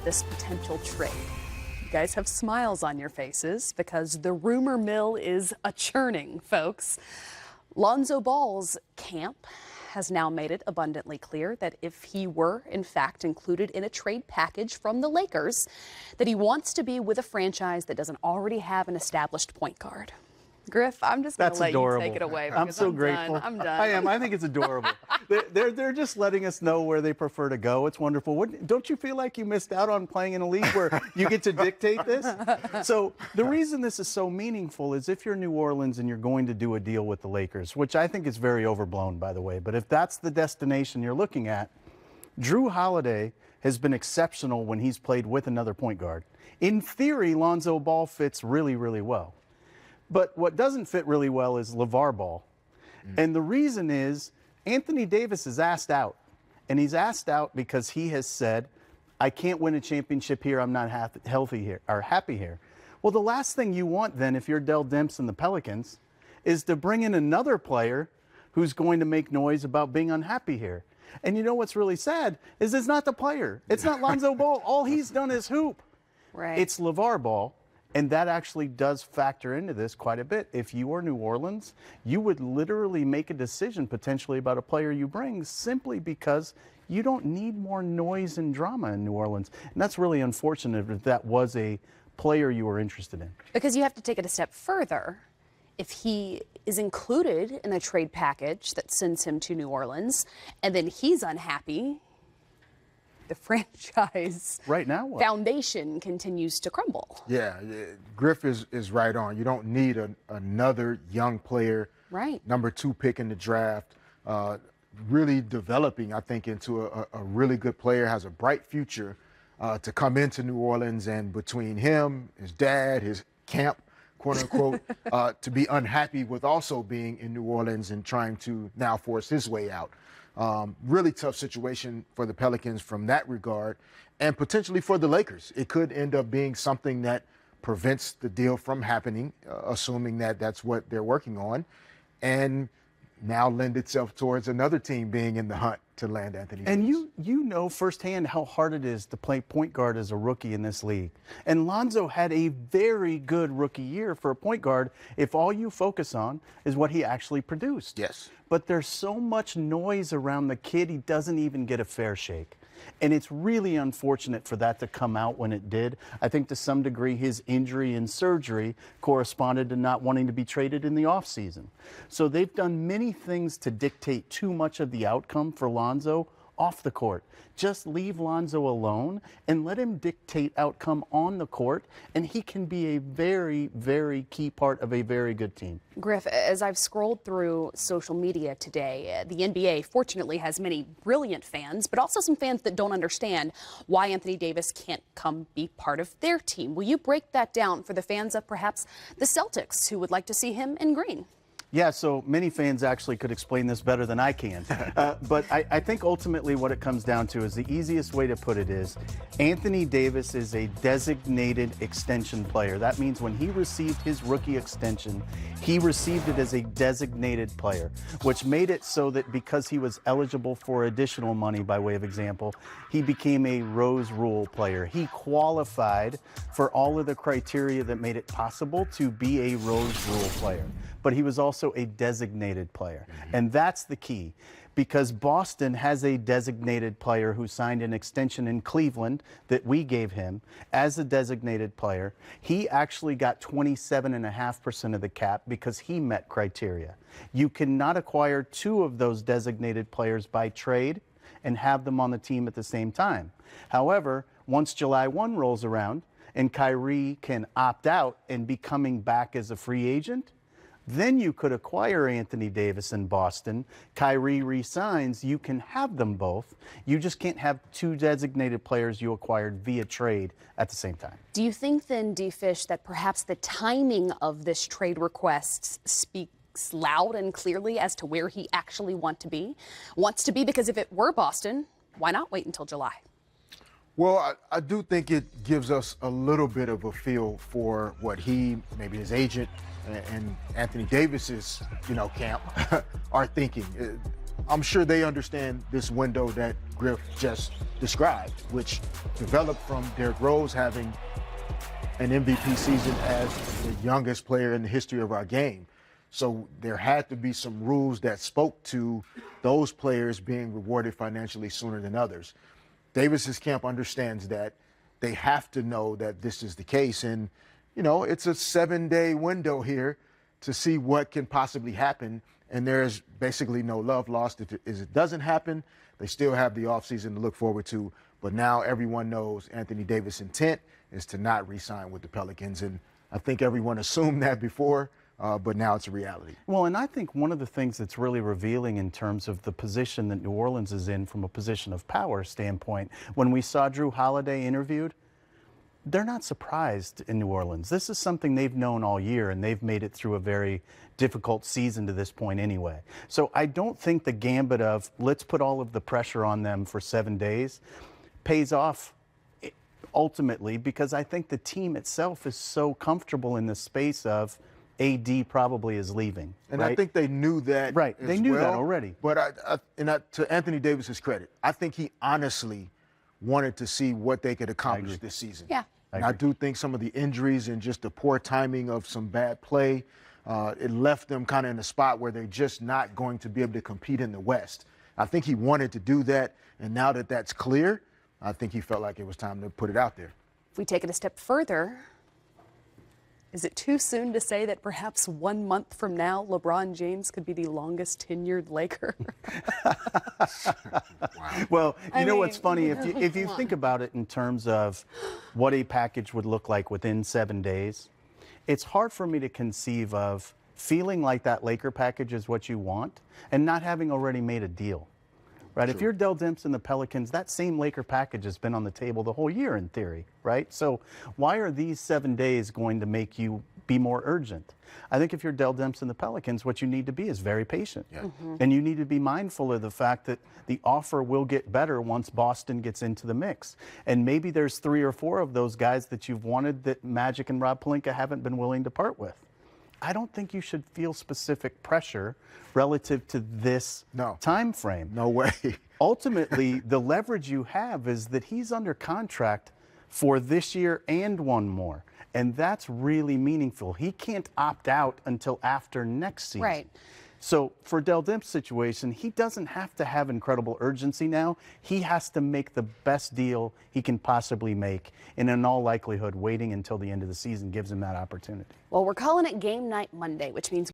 this potential trade. You guys have smiles on your faces because the rumor mill is a-churning, folks. Lonzo Ball's camp has now made it abundantly clear that if he were, in fact, included in a trade package from the Lakers, that he wants to be with a franchise that doesn't already have an established point guard. Griff, I'm just going to let adorable. you take it away. I'm so grateful. I'm done. I am. I think it's adorable. They're just letting us know where they prefer to go. It's wonderful. Don't you feel like you missed out on playing in a league where you get to dictate this? So the reason this is so meaningful is if you're New Orleans and you're going to do a deal with the Lakers, which I think is very overblown, by the way, but if that's the destination you're looking at, Drew Holiday has been exceptional when he's played with another point guard. In theory, Lonzo Ball fits really, really well. But what doesn't fit really well is LeVar Ball. And the reason is Anthony Davis is asked out. And he's asked out because he has said, I can't win a championship here. I'm not healthy here or happy here. Well, the last thing you want then, if you're Dell Demps and the Pelicans, is to bring in another player who's going to make noise about being unhappy here. And you know what's really sad is it's not the player. It's not Lonzo Ball. All he's done is hoop. Right. It's LeVar Ball. And that actually does factor into this quite a bit. If you are New Orleans, you would literally make a decision potentially about a player you bring simply because you don't need more noise and drama in New Orleans. And that's really unfortunate if that was a player you were interested in. Because you have to take it a step further. If he is included in a trade package that sends him to New Orleans and then he's unhappy, the franchise right now foundation continues to crumble. Yeah, Griff is right on. You don't need another young player, right? Number 2 pick in the draft, really developing, I think, into a really good player, has a bright future to come into New Orleans, and between him, his dad, his camp, quote unquote, to be unhappy with also being in New Orleans and trying to now force his way out. Really tough situation for the Pelicans from that regard, and potentially for the Lakers. It could end up being something that prevents the deal from happening, assuming that that's what they're working on, and now lend itself towards another team being in the hunt to land Anthony Davis. And you know firsthand how hard it is to play point guard as a rookie in this league. And Lonzo had a very good rookie year for a point guard if all you focus on is what he actually produced. Yes. But there's so much noise around the kid, he doesn't even get a fair shake. And it's really unfortunate for that to come out when it did. I think to some degree his injury and surgery corresponded to not wanting to be traded in the offseason. So they've done many things to dictate too much of the outcome for Lonzo off the court. Just leave Lonzo alone and let him dictate outcome on the court, and he can be a very, very key part of a very good team. Griff, as I've scrolled through social media today, the NBA fortunately has many brilliant fans, but also some fans that don't understand why Anthony Davis can't come be part of their team. Will you break that down for the fans of perhaps the Celtics who would like to see him in green? Yeah, so many fans actually could explain this better than I can. But I think ultimately what it comes down to is the easiest way to put it is Anthony Davis is a designated extension player. That means when he received his rookie extension, he received it as a designated player, which made it so that because he was eligible for additional money, by way of example, he became a Rose Rule player. He qualified for all of the criteria that made it possible to be a Rose Rule player. But he was also a designated player. And that's the key, because Boston has a designated player who signed an extension in Cleveland that we gave him as a designated player. He actually got 27.5% of the cap because he met criteria. You cannot acquire 2 of those designated players by trade and have them on the team at the same time. However, once July 1 rolls around and Kyrie can opt out and be coming back as a free agent, then you could acquire Anthony Davis in Boston. Kyrie resigns. You can have them both. You just can't have 2 designated players you acquired via trade at the same time. Do you think then, D. Fish, that perhaps the timing of this trade request speaks loud and clearly as to where he actually wants to be? Because if it were Boston, why not wait until July? Well, I do think it gives us a little bit of a feel for what he, maybe his agent, and Anthony Davis's, camp are thinking. I'm sure they understand this window that Griff just described, which developed from Derrick Rose having an MVP season as the youngest player in the history of our game. So there had to be some rules that spoke to those players being rewarded financially sooner than others. Davis's camp understands that. They have to know that this is the case. And, you know, it's a 7-day window here to see what can possibly happen. And there's basically no love lost. If it doesn't happen, they still have the offseason to look forward to. But now everyone knows Anthony Davis' intent is to not re-sign with the Pelicans. And I think everyone assumed that before, but now it's a reality. Well, and I think one of the things that's really revealing in terms of the position that New Orleans is in from a position of power standpoint, when we saw Drew Holiday interviewed, they're not surprised in New Orleans. This is something they've known all year, and they've made it through a very difficult season to this point anyway. So I don't think the gambit of let's put all of the pressure on them for 7 days pays off ultimately, because I think the team itself is so comfortable in the space of AD probably is leaving. And right? I think they knew that. Right, they knew that well, already. But to Anthony Davis's credit, I think he honestly wanted to see what they could accomplish this season. Yeah. And I do think some of the injuries and just the poor timing of some bad play, it left them kind of in a spot where they're just not going to be able to compete in the West. I think he wanted to do that, and now that that's clear, I think he felt like it was time to put it out there. If we take it a step further, is it too soon to say that perhaps 1 month from now, LeBron James could be the longest tenured Laker? Well, you know mean, what's funny? If you think about it in terms of what a package would look like within 7 days, it's hard for me to conceive of feeling like that Laker package is what you want and not having already made a deal. Right? If you're Dell Demps and the Pelicans, that same Laker package has been on the table the whole year in theory, right? So why are these 7 days going to make you be more urgent? I think if you're Dell Demps and the Pelicans, what you need to be is very patient. Yeah. And you need to be mindful of the fact that the offer will get better once Boston gets into the mix. And maybe there's 3 or 4 of those guys that you've wanted that Magic and Rob Pelinka haven't been willing to part with. I don't think you should feel specific pressure relative to this time frame. No way. Ultimately, the leverage you have is that he's under contract for this year and 1 more. And that's really meaningful. He can't opt out until after next season. Right. So for Dell Demp's situation, he doesn't have to have incredible urgency now. He has to make the best deal he can possibly make. And in all likelihood, waiting until the end of the season gives him that opportunity. Well, we're calling it Game Night Monday, which means